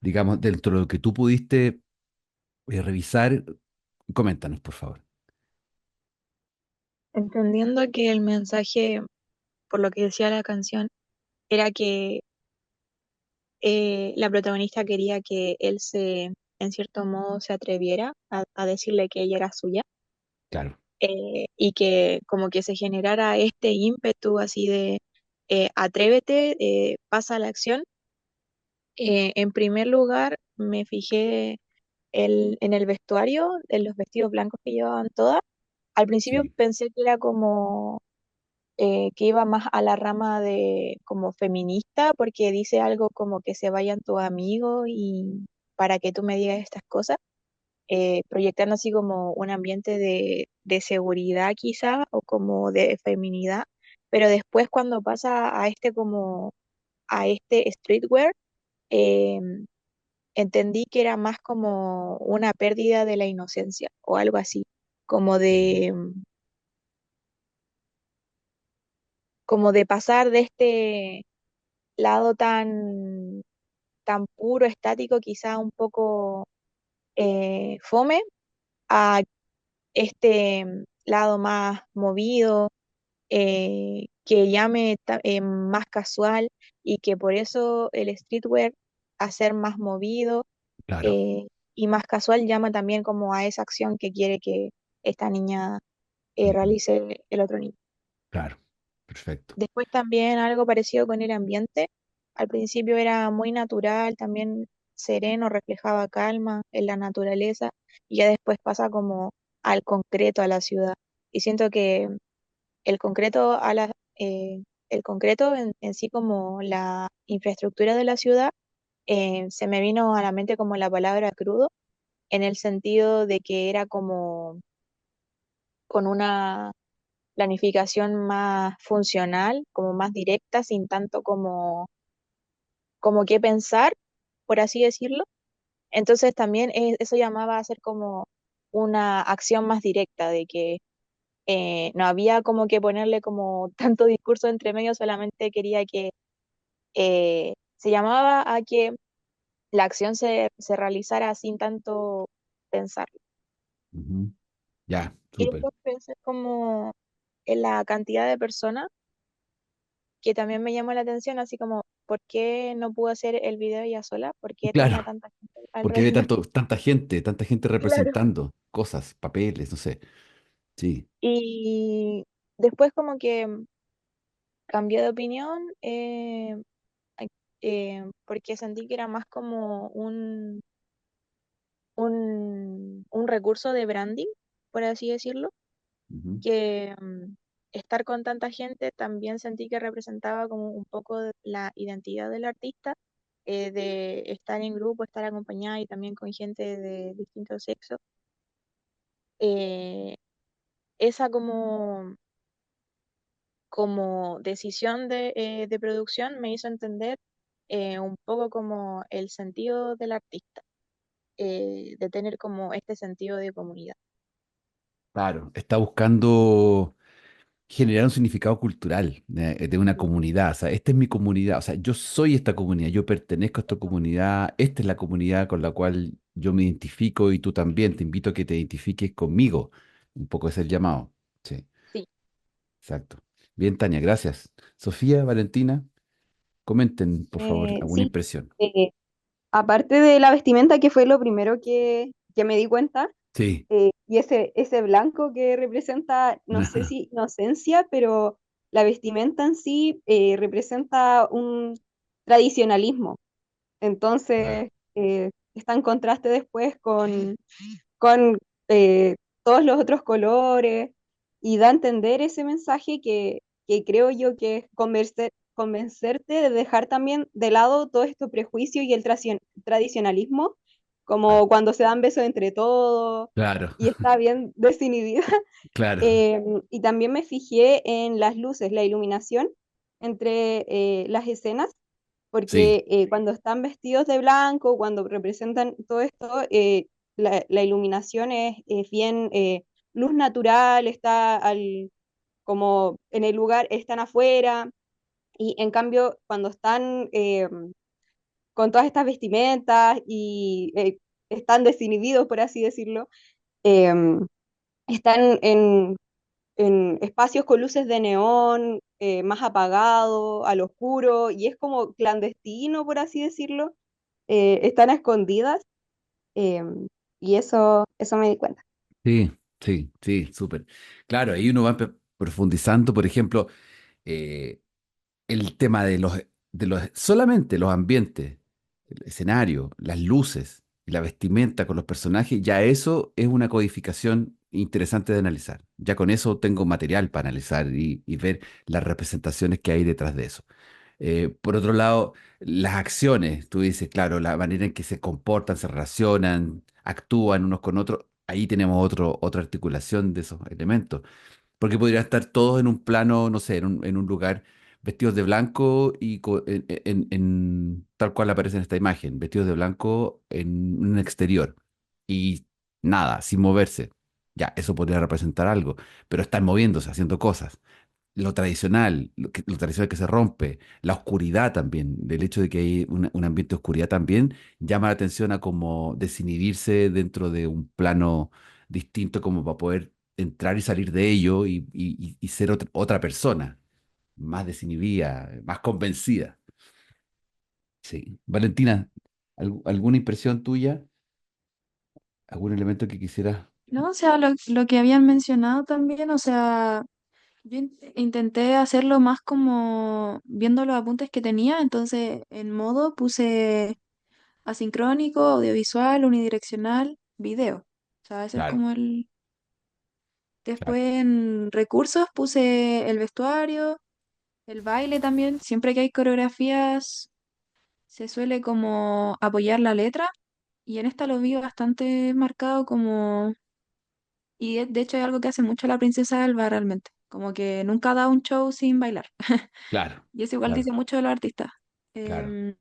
digamos, dentro de lo que tú pudiste revisar, coméntanos, por favor. Entendiendo que el mensaje, por lo que decía la canción, era que la protagonista quería que él en cierto modo, se atreviera a decirle que ella era suya, Claro. y que como que se generara este ímpetu así de atrévete, pasa a la acción. En primer lugar, me fijé en el vestuario, en los vestidos blancos que llevaban todas. Al principio Sí, pensé que era como que iba más a la rama de como feminista, porque dice algo como que se vayan tus amigos y para que tú me digas estas cosas, proyectando así como un ambiente de seguridad quizá, o como de feminidad, pero después cuando pasa a este como a este streetwear, eh, entendí que era más como una pérdida de la inocencia o algo así, como sí, como de pasar de este lado tan puro, estático, quizá un poco fome, a este lado más movido, que llame más casual, y que por eso el streetwear, a ser más movido claro, eh, y más casual, llama también como a esa acción que quiere que esta niña ujú, realice el otro niño. claro, perfecto. Después también algo parecido con el ambiente. Al principio era muy natural, también sereno, reflejaba calma en la naturaleza, y ya después pasa como al concreto, a la ciudad. Y siento que el concreto el concreto en sí, como la infraestructura de la ciudad, se me vino a la mente como la palabra crudo, en el sentido de que era como con una planificación más funcional, como más directa, sin tanto como que pensar, por así decirlo. Entonces también eso llamaba a ser como una acción más directa, de que no había como que ponerle como tanto discurso entre medio, solamente quería que se llamaba a que la acción se realizara sin tanto pensar. Ujú. Ya, Y súper. después pensé como en la cantidad de personas, que también me llamó la atención, así como, ¿por qué no pudo hacer el video ella sola? ¿Por qué tenía Claro, tanta gente porque ve alrededor? tanta gente Claro. representando cosas, papeles, no sé. Sí. Y después como que cambié de opinión, ay- porque sentí que era más como un recurso de branding, por así decirlo, Ujú. que estar con tanta gente también sentí que representaba como un poco de la identidad del artista, de estar en grupo, estar acompañada y también con gente de distintos sexos. Eh, esa como decisión de producción me hizo entender un poco como el sentido del artista, de tener como este sentido de comunidad. Claro, está buscando generar un significado cultural de una comunidad. O sea, esta es mi comunidad. O sea, yo soy esta comunidad, yo pertenezco a esta comunidad, esta es la comunidad con la cual yo me identifico y tú también. Te invito a que te identifiques conmigo. Un poco es el llamado. Sí, Sí. exacto. Bien, Tania, gracias. Sofía, Valentina, comenten, por favor, alguna Sí, impresión. eh, aparte de la vestimenta, que fue lo primero que me di cuenta, Sí, y ese blanco que representa, no sé si inocencia, pero la vestimenta en sí representa un tradicionalismo. claro. Entonces, está en contraste después con todos los otros colores y da a entender ese mensaje que creo yo que es convencerte de dejar también de lado todo este prejuicio y el tradicionalismo, Claro, como cuando se dan besos entre todos claro, y está bien desinhibida. claro. Y también me fijé en las luces, la iluminación entre las escenas Sí, porque cuando están vestidos de blanco, cuando representan todo esto, la iluminación es bien luz natural, está como en el lugar, están afuera, y en cambio cuando están con todas estas vestimentas y están desinhibidos, por así decirlo, eh, están en espacios con luces de neón, más apagado, al oscuro, y es como clandestino, por así decirlo, están a escondidas, eh, y eso me di cuenta. sí, sí, sí, súper. Claro, ahí uno va profundizando, por ejemplo, eh, el tema solamente los ambientes, el escenario, las luces y la vestimenta con los personajes, ya eso es una codificación interesante de analizar. Ya con eso tengo material para analizar y ver las representaciones que hay detrás de eso. Por otro lado, las acciones, tú dices, claro, la manera en que se comportan, se relacionan, actúan unos con otros, ahí tenemos otra articulación de esos elementos. Porque podrían estar todos en un plano, no sé, en un lugar vestidos de blanco y tal cual aparece en esta imagen, vestidos de blanco en un exterior y nada, sin moverse. Ya, eso podría representar algo, pero están moviéndose, haciendo cosas. Lo tradicional que se rompe, la oscuridad también, del hecho de que hay un ambiente de oscuridad también, llama la atención a como desinhibirse dentro de un plano distinto como para poder entrar y salir de ello y ser otra persona, más desinhibida, más convencida. Sí. Valentina, ¿alguna impresión tuya? ¿Algún elemento que quisieras? No, o sea, lo que habían mencionado también, o sea, yo intenté hacerlo más como viendo los apuntes que tenía, entonces en modo puse asincrónico, audiovisual, unidireccional, video. O sea, ese es Claro, como el... claro, Después en recursos puse el vestuario, el baile también. Siempre que hay coreografías se suele como apoyar la letra y en esta lo vi bastante marcado como... Y de hecho es algo que hace mucho la princesa Alba realmente, como que nunca da un show sin bailar. claro, Y eso igual claro, dice mucho de los artistas. claro, Em,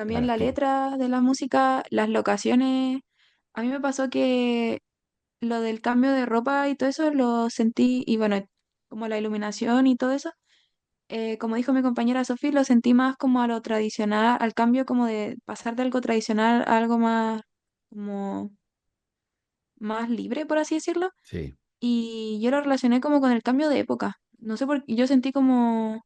claro, También es la que, letra de la música, las locaciones. A mí me pasó que lo del cambio de ropa y todo eso lo sentí, y bueno, como la iluminación y todo eso, como dijo mi compañera Sofía, lo sentí más como a lo tradicional, al cambio como de pasar de algo tradicional a algo más, como más libre, por así decirlo. sí, Y yo lo relacioné como con el cambio de época. No sé por qué, yo sentí como,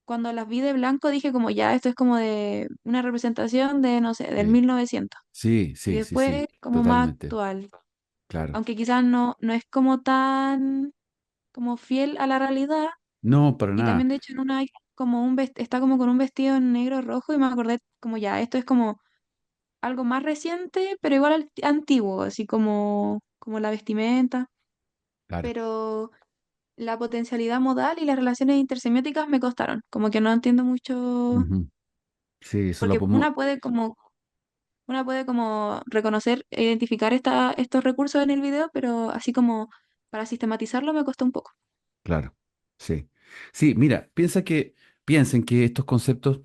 cuando las vi de blanco, dije como ya, esto es como de una representación de, no sé, del sí, 1900. sí, Y sí, sí, después sí, como más totalmente, actual. claro. Aunque quizás no es como tan como fiel a la realidad. No, para Y nada, también de hecho en una hay como está como con un vestido negro rojo y me acordé como ya, esto es como algo más reciente, pero igual antiguo, así como la vestimenta. claro. Pero la potencialidad modal y las relaciones intersemióticas me costaron. Como que no entiendo mucho, Ujú. Sí, eso lo porque podemos, una puede como reconocer e identificar estos recursos en el video, pero así como para sistematizarlo me costó un poco. claro, sí. Sí, mira, piensen que estos conceptos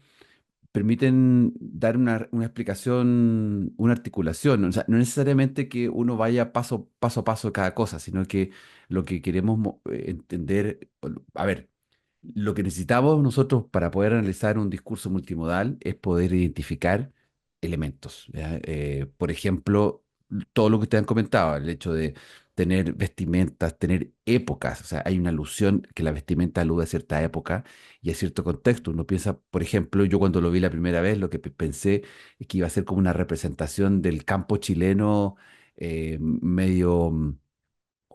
permiten dar una explicación, una articulación. O sea, no necesariamente que uno vaya paso a paso cada cosa, sino que lo que queremos entender, a ver, lo que necesitamos nosotros para poder analizar un discurso multimodal es poder identificar elementos. ¿Ya? Por ejemplo, todo lo que ustedes han comentado, el hecho de tener vestimentas, tener épocas. O sea, hay una alusión que la vestimenta alude a cierta época y a cierto contexto. Uno piensa, por ejemplo, yo cuando lo vi la primera vez, lo que pensé es que iba a ser como una representación del campo chileno medio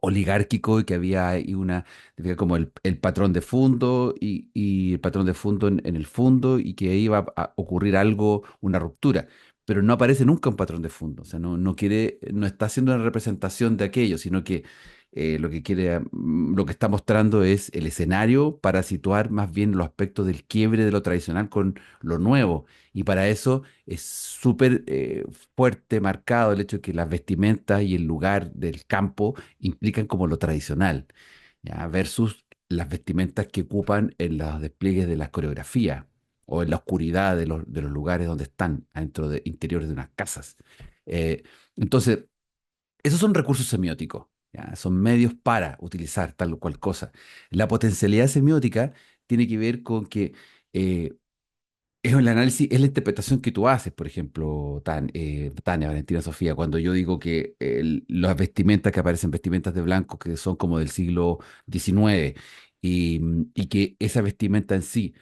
oligárquico y que había ahí había como el patrón de fondo y el patrón de fondo en el fondo y que iba a ocurrir algo, una ruptura. Pero no aparece nunca un patrón de fondo, o sea, no está haciendo una representación de aquello, sino que lo que lo que está mostrando es el escenario para situar más bien los aspectos del quiebre de lo tradicional con lo nuevo. Y para eso es súper fuerte, marcado el hecho de que las vestimentas y el lugar del campo implican como lo tradicional, ¿ya? Versus las vestimentas que ocupan en los despliegues de las coreografías o en la oscuridad de los lugares donde están, adentro de interiores de unas casas. Eh, entonces, esos son recursos semióticos, ¿ya? Son medios para utilizar tal o cual cosa. La potencialidad semiótica tiene que ver con que eh, es el análisis, es la interpretación que tú haces, por ejemplo, Tania, Valentina, Sofía, cuando yo digo que las vestimentas que aparecen, vestimentas de blanco que son como del siglo XIX, y que esa vestimenta en sí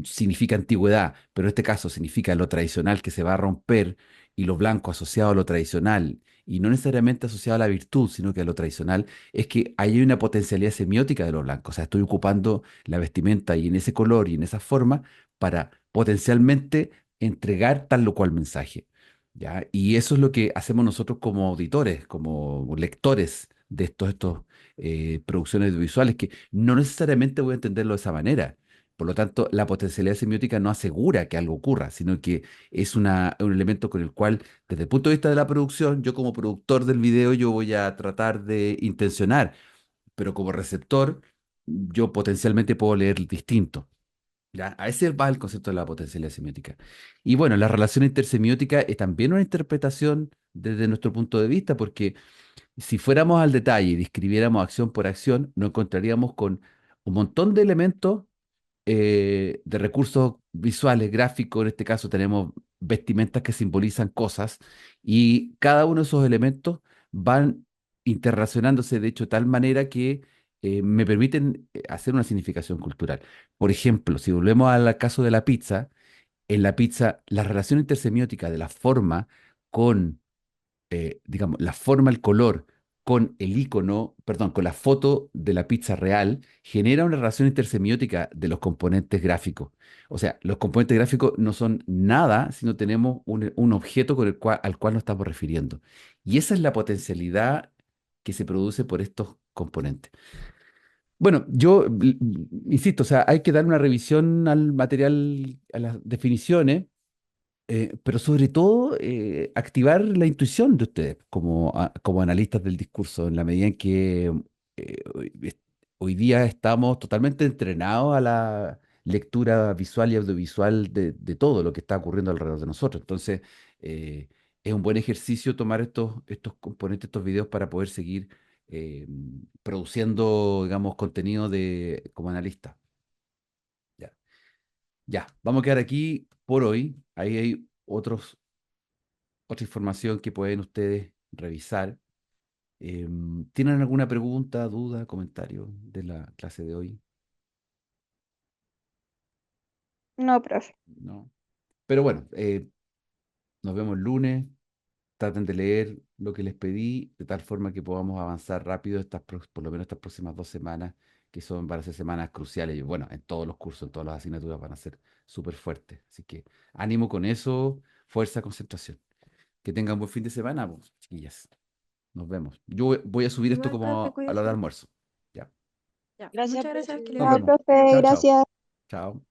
significa antigüedad, pero en este caso significa lo tradicional que se va a romper y lo blanco asociado a lo tradicional, y no necesariamente asociado a la virtud, sino que a lo tradicional, es que hay una potencialidad semiótica de lo blanco, o sea, estoy ocupando la vestimenta y en ese color y en esa forma para potencialmente entregar tal o cual mensaje. ¿Ya? Y eso es lo que hacemos nosotros como auditores, como lectores de estos producciones audiovisuales, que no necesariamente voy a entenderlo de esa manera. Por lo tanto, la potencialidad semiótica no asegura que algo ocurra, sino que es un elemento con el cual, desde el punto de vista de la producción, yo como productor del video, yo voy a tratar de intencionar, pero como receptor, yo potencialmente puedo leer distinto. ¿Ya? A ese va el concepto de la potencialidad semiótica. Y bueno, la relación intersemiótica es también una interpretación desde nuestro punto de vista, porque si fuéramos al detalle y describiéramos acción por acción, nos encontraríamos con un montón de elementos de recursos visuales, gráficos. En este caso tenemos vestimentas que simbolizan cosas y cada uno de esos elementos van interrelacionándose de hecho de tal manera que me permiten hacer una significación cultural. Por ejemplo, si volvemos al caso de la pizza, en la pizza la relación intersemiótica de la forma con digamos, la forma, el color con el icono, perdón, con la foto de la pizza real, genera una relación intersemiótica de los componentes gráficos. O sea, los componentes gráficos no son nada si no tenemos un objeto al cual nos estamos refiriendo. Y esa es la potencialidad que se produce por estos componentes. Bueno, yo insisto, o sea, hay que dar una revisión al material, a las definiciones, pero sobre todo activar la intuición de ustedes como analistas del discurso, en la medida en que hoy día estamos totalmente entrenados a la lectura visual y audiovisual de todo lo que está ocurriendo alrededor de nosotros. Entonces, eh, es un buen ejercicio tomar estos componentes, estos videos para poder seguir produciendo, digamos, contenido como analista. Ya. Ya, vamos a quedar aquí por hoy. Ahí hay otra información que pueden ustedes revisar. ¿Tienen alguna pregunta, duda, comentario de la clase de hoy? No, profe. ¿No? Pero bueno, nos vemos el lunes. Traten de leer lo que les pedí, de tal forma que podamos avanzar rápido por lo menos estas próximas 2 semanas, que van a ser semanas cruciales. Y bueno, en todos los cursos, en todas las asignaturas van a ser súper fuertes. Así que ánimo con eso, fuerza, concentración. Que tengan buen fin de semana, pues, chiquillas. Nos vemos. Yo voy a subir esto Igual, profe, como a la hora de cuídese. almuerzo. Ya. Ya, Gracias, muchas gracias, profe. que le Nos vaya Chao, bien. vemos. profe. Chao, chao. Gracias. Chao.